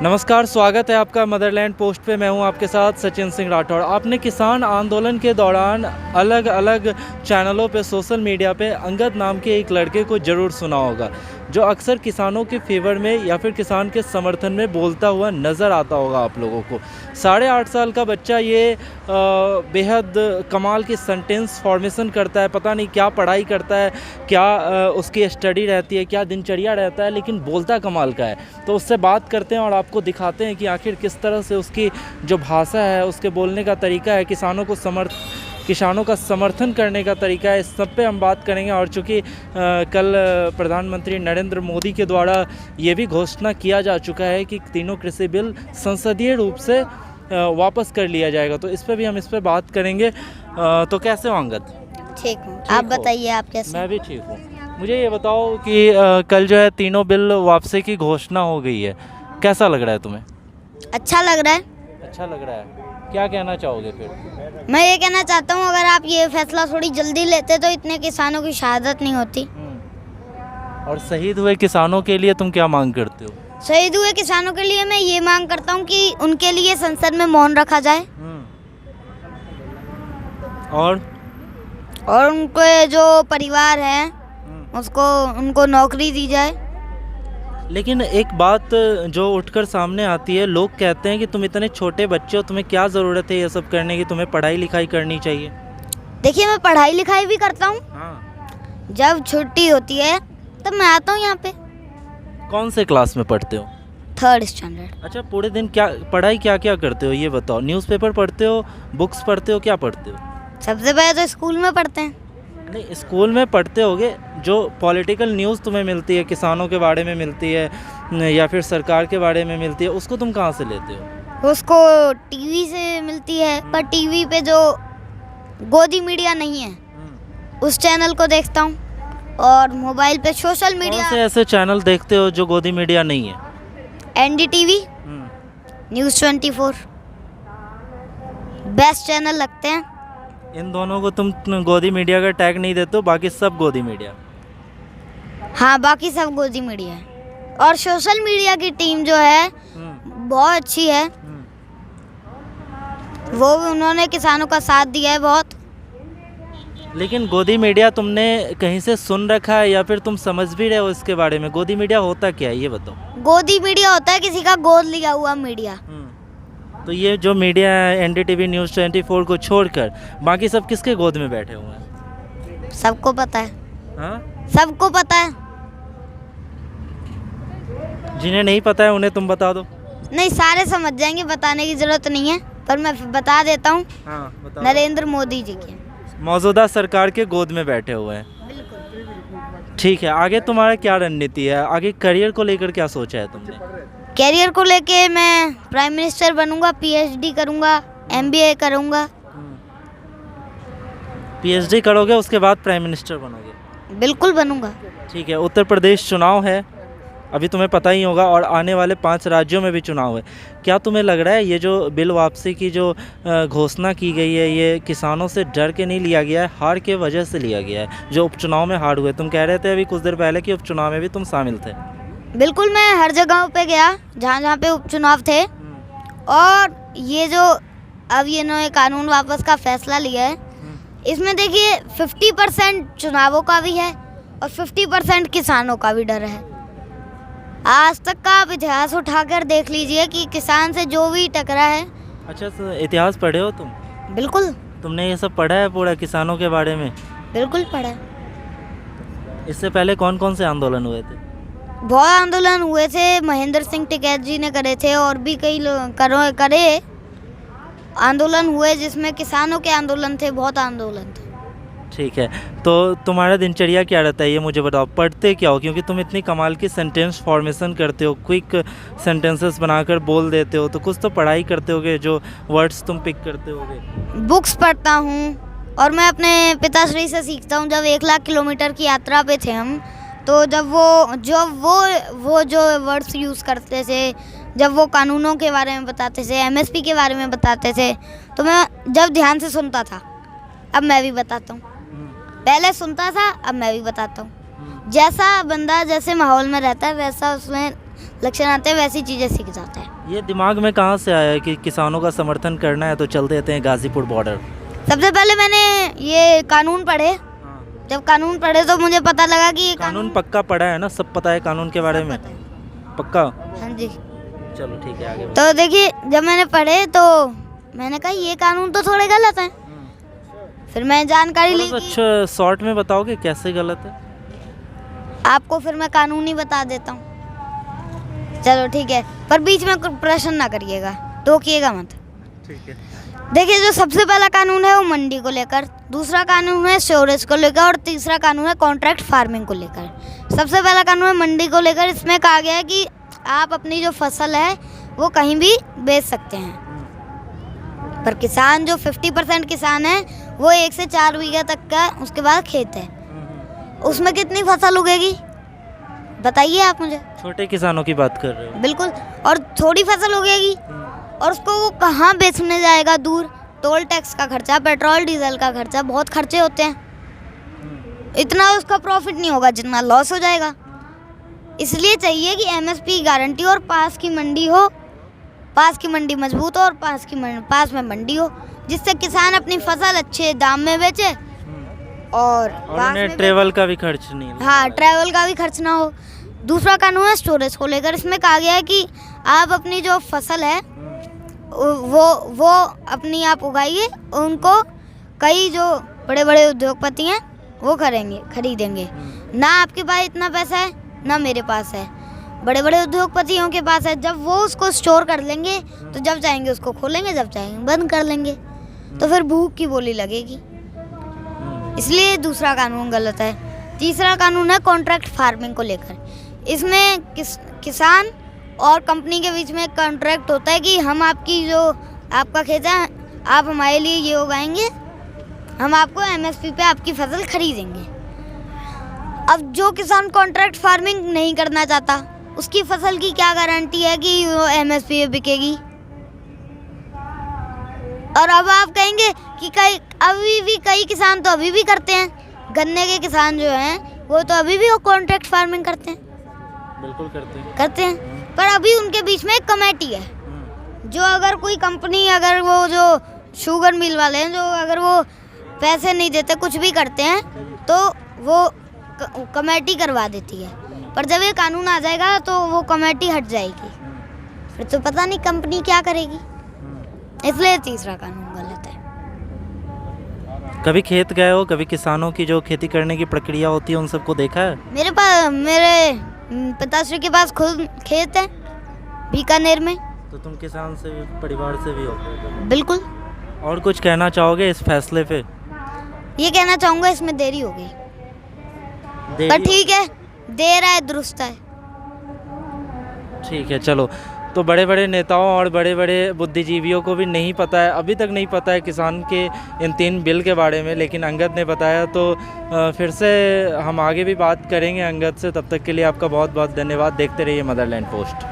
नमस्कार, स्वागत है आपका मदरलैंड पोस्ट पे। मैं हूं आपके साथ सचिन सिंह राठौड़। आपने किसान आंदोलन के दौरान अलग अलग चैनलों पे, सोशल मीडिया पे अंगद नाम के एक लड़के को ज़रूर सुना होगा, जो अक्सर किसानों के फेवर में या फिर किसान के समर्थन में बोलता हुआ नज़र आता होगा आप लोगों को। 8.5 साल का बच्चा ये बेहद कमाल की सेंटेंस फॉर्मेशन करता है, पता नहीं क्या पढ़ाई करता है, क्या उसकी स्टडी रहती है, क्या दिनचर्या रहता है, लेकिन बोलता कमाल का है। तो उससे बात करते हैं और आपको दिखाते हैं कि आखिर किस तरह से उसकी जो भाषा है, उसके बोलने का तरीका है, किसानों का समर्थन करने का तरीका है, इस सब पे हम बात करेंगे। और चूँकि कल प्रधानमंत्री नरेंद्र मोदी के द्वारा ये भी घोषणा किया जा चुका है कि तीनों कृषि बिल संसदीय रूप से वापस कर लिया जाएगा, तो इस पे बात करेंगे। तो कैसे हो अंगद? ठीक हूँ, आप बताइए आप कैसे? मैं भी ठीक हूँ। मुझे ये बताओ कि कल जो है तीनों बिल वापसी की घोषणा हो गई है, कैसा लग रहा है तुम्हें? अच्छा लग रहा है। अच्छा लग रहा है, क्या कहना चाहोगे फिर? मैं ये कहना चाहता हूँ, अगर आप ये फैसला थोड़ी जल्दी लेते तो इतने किसानों की शहादत नहीं होती। और शहीद हुए किसानों के लिए तुम क्या मांग करते हो? शहीद हुए किसानों के लिए मैं ये मांग करता हूँ कि उनके लिए संसद में मौन रखा जाए और उनके जो परिवार है उनको नौकरी दी जाए। लेकिन एक बात जो उठकर सामने आती है, लोग कहते हैं कि तुम इतने छोटे बच्चे हो, तुम्हें क्या ज़रूरत है ये सब करने की, तुम्हें पढ़ाई लिखाई करनी चाहिए। देखिए, मैं पढ़ाई लिखाई भी करता हूँ। हाँ। जब छुट्टी होती है तब मैं आता हूँ यहाँ पे। कौन से क्लास में पढ़ते हो? 3rd standard. अच्छा, पूरे दिन क्या क्या करते हो ये बताओ? न्यूज़पेपर पढ़ते हो, बुक्स पढ़ते हो, क्या पढ़ते हो? सबसे पहले तो स्कूल में पढ़ते हैं। नहीं, स्कूल में पढ़ते होगे, जो पॉलिटिकल न्यूज़ तुम्हें मिलती है, किसानों के बारे में मिलती है या फिर सरकार के बारे में मिलती है, उसको तुम कहाँ से लेते हो? उसको टीवी से मिलती है, पर टीवी पे जो गोदी मीडिया नहीं है उस चैनल को देखता हूँ, और मोबाइल पे सोशल मीडिया। कौन से ऐसे चैनल देखते हो जो गोदी मीडिया नहीं है? NDTV, News 24 बेस्ट चैनल लगते हैं। इन दोनों को तुम गोदी मीडिया का टैग नहीं देते हो, बाकी सब गोदी मीडिया? हाँ, बाकी सब गोदी मीडिया है। और सोशल मीडिया की टीम जो है बहुत अच्छी है। वो भी उन्होंने किसानों का साथ दिया है बहुत। लेकिन गोदी मीडिया तुमने कहीं से सुन रखा है या फिर तुम समझ भी रहे हो इसके बारे में? गोदी मीडिया होता क्या है ये बताओ? गोदी मीडिया होता है किसी का गोद लिया हुआ मीडिया। तो ये जो मीडिया है, NDTV, News 24 को छोड़कर बाकी सब किसके गोद में बैठे हुए हैं? सबको पता है। हाँ? सबको पता है। जिन्हें नहीं पता है उन्हें तुम बता दो। नहीं, सारे समझ जाएंगे, बताने की जरूरत नहीं है, पर मैं बता देता हूँ। हाँ, बताओ। नरेंद्र मोदी जी के मौजूदा सरकार के गोद में बैठे हुए हैं। बिल्कुल। ठीक है, आगे तुम्हारा क्या रणनीति है? आगे करियर को लेकर क्या सोचा है तुमने? कैरियर को लेके मैं प्राइम मिनिस्टर बनूंगा, PhD करूंगा, MBA करूंगा। PhD करोगे, उसके बाद प्राइम मिनिस्टर बनोगे? बिल्कुल बनूंगा। ठीक है। उत्तर प्रदेश चुनाव है, अभी तुम्हें पता ही होगा, और आने वाले 5 राज्यों में भी चुनाव है। क्या तुम्हें लग रहा है ये जो बिल वापसी की जो घोषणा की गई है, ये किसानों से डर के नहीं लिया गया है, हार के वजह से लिया गया है, जो उपचुनाव में हार हुए? तुम कह रहे थे अभी कुछ देर पहले कि उपचुनाव में भी तुम शामिल थे। बिल्कुल, मैं हर जगह पे गया जहाँ पे उपचुनाव थे, और ये जो अब ये इन्होंने कानून वापस का फैसला लिया है, इसमें देखिए 50% चुनावों का भी है और 50% किसानों का भी डर है। आज तक का आप इतिहास उठाकर देख लीजिए कि किसान से जो भी टकरा है। अच्छा, तो इतिहास पढ़े हो तुम? बिल्कुल। तुमने ये सब पढ़ा है पूरा किसानों के बारे में? बिल्कुल पढ़ा। इससे पहले कौन कौन से आंदोलन हुए थे? बहुत आंदोलन हुए थे, महेंद्र सिंह टिकैत जी ने करे थे, और भी कई लोग करे आंदोलन हुए जिसमें किसानों के आंदोलन थे, बहुत आंदोलन थे। ठीक है, तो तुम्हारा दिनचर्या क्या रहता है ये मुझे बताओ? पढ़ते क्या हो? क्योंकि तुम इतनी कमाल की सेंटेंस फॉर्मेशन करते हो, क्विक सेंटेंसेस बनाकर बोल देते हो, तो कुछ तो पढ़ाई करते होगे, जो वर्ड्स तुम पिक करते होगे। बुक्स पढ़ता हूँ, और मैं अपने पिताश्री से सीखता हूँ। जब 1 लाख किलोमीटर की यात्रा पे थे हम, तो जब वो जो वर्ड्स यूज़ करते थे, जब वो कानूनों के बारे में बताते थे, MSP के बारे में बताते थे, तो मैं जब ध्यान से सुनता था। अब मैं भी बताता हूँ। पहले सुनता था, अब मैं भी बताता हूँ। जैसा बंदा जैसे माहौल में रहता है वैसा उसमें इलेक्शन आते हैं वैसी चीज़ें सीख जाते हैं। ये दिमाग में कहाँ से आया कि किसानों का समर्थन करना है तो चल देते हैं गाजीपुर बॉर्डर? सबसे पहले मैंने ये कानून पढ़े, जब कानून पढ़े तो मुझे पता लगा कि ये कानून पक्का पढ़ा है ना, सब पता है कानून के बारे में? पता है। पक्का? हाँ जी। चलो ठीक है, आगे तो देखिए जब मैंने पढ़े तो मैंने कहा ये कानून तो थोड़े गलत हैं। फिर मैं जानकारी ली कि अच्छा शॉर्ट में बताओगे कैसे गलत है? आपको फिर मैं कानून ही बता देता हूँ। चलो ठीक है, पर बीच में कोई प्रश्न ना करिएगा, टोकिएगा मत। ठीक है। देखिए जो सबसे पहला कानून है वो मंडी को लेकर, दूसरा कानून है स्टोरेज को लेकर और तीसरा कानून है कॉन्ट्रैक्ट फार्मिंग को लेकर। सबसे पहला कानून है मंडी को लेकर। इसमें कहा गया है कि आप अपनी जो फसल है वो कहीं भी बेच सकते हैं, पर किसान जो 50% किसान है वो 1 से 4 बीघा तक का उसके बाद खेत है, उसमें कितनी फसल उगेगी बताइए आप मुझे। छोटे किसानों की बात कर रहे हो? बिल्कुल, और थोड़ी फसल उगेगी और उसको वो कहाँ बेचने जाएगा दूर? टोल टैक्स का खर्चा, पेट्रोल डीजल का खर्चा, बहुत खर्चे होते हैं, इतना उसका प्रॉफिट नहीं होगा जितना लॉस हो जाएगा। इसलिए चाहिए कि एमएसपी गारंटी और पास की मंडी हो, पास की मंडी मजबूत हो और पास में मंडी हो, जिससे किसान अपनी फसल अच्छे दाम में बेचे और उन्हें ट्रेवल का भी खर्च नहीं है। हाँ, ट्रैवल का भी खर्च ना हो। दूसरा कानून है स्टोरेज को लेकर। इसमें कहा गया है कि आप अपनी जो फसल है वो अपनी आप उगाइए, उनको कई जो बड़े बड़े उद्योगपति हैं वो खरीदेंगे। ना आपके पास इतना पैसा है ना मेरे पास है, बड़े बड़े उद्योगपतियों के पास है। जब वो उसको स्टोर कर लेंगे तो जब चाहेंगे उसको खोलेंगे, जब चाहेंगे बंद कर लेंगे, तो फिर भूख की बोली लगेगी। इसलिए दूसरा कानून गलत है। तीसरा कानून है कॉन्ट्रैक्ट फार्मिंग को लेकर। इसमें किसान और कंपनी के बीच में कॉन्ट्रैक्ट होता है कि हम आपका खेत है, आप हमारे लिए ये उगाएंगे, हम आपको एमएसपी पे आपकी फसल खरीदेंगे। अब जो किसान कॉन्ट्रैक्ट फार्मिंग नहीं करना चाहता उसकी फसल की क्या गारंटी है कि वो एमएसपी पे बिकेगी? और अब आप कहेंगे कि कई किसान तो अभी भी करते हैं, गन्ने के किसान जो हैं वो तो अभी भी वो कॉन्ट्रैक्ट फार्मिंग करते हैं। बिल्कुल करते हैं। पर अभी उनके बीच में एक कमेटी है, जो अगर कोई कंपनी, अगर वो जो शुगर मिल वाले हैं, जो अगर वो पैसे नहीं देते, कुछ भी करते हैं, तो वो कमेटी करवा देती है। पर जब ये कानून आ जाएगा तो वो कमेटी हट जाएगी, फिर तो पता नहीं कंपनी क्या करेगी। इसलिए तीसरा कानून गलत है। कभी खेत गए हो, कभी किसानों की जो खेती करने की प्रक्रिया होती है उन सबको देखा है? मेरे पिताश्री के पास खुद खेत है बीकानेर में। तो तुम किसान से परिवार से भी हो? बिल्कुल। और कुछ कहना चाहोगे इस फैसले पे? ये कहना चाहूँगा इसमें देरी हो गई, पर ठीक है, देर है दुरुस्त है। ठीक है, चलो। तो बड़े बड़े नेताओं और बड़े बड़े बुद्धिजीवियों को भी नहीं पता है, अभी तक नहीं पता है किसान के इन 3 बिल के बारे में, लेकिन अंगद ने बताया। तो फिर से हम आगे भी बात करेंगे अंगद से। तब तक के लिए आपका बहुत बहुत धन्यवाद। देखते रहिए मदरलैंड पोस्ट।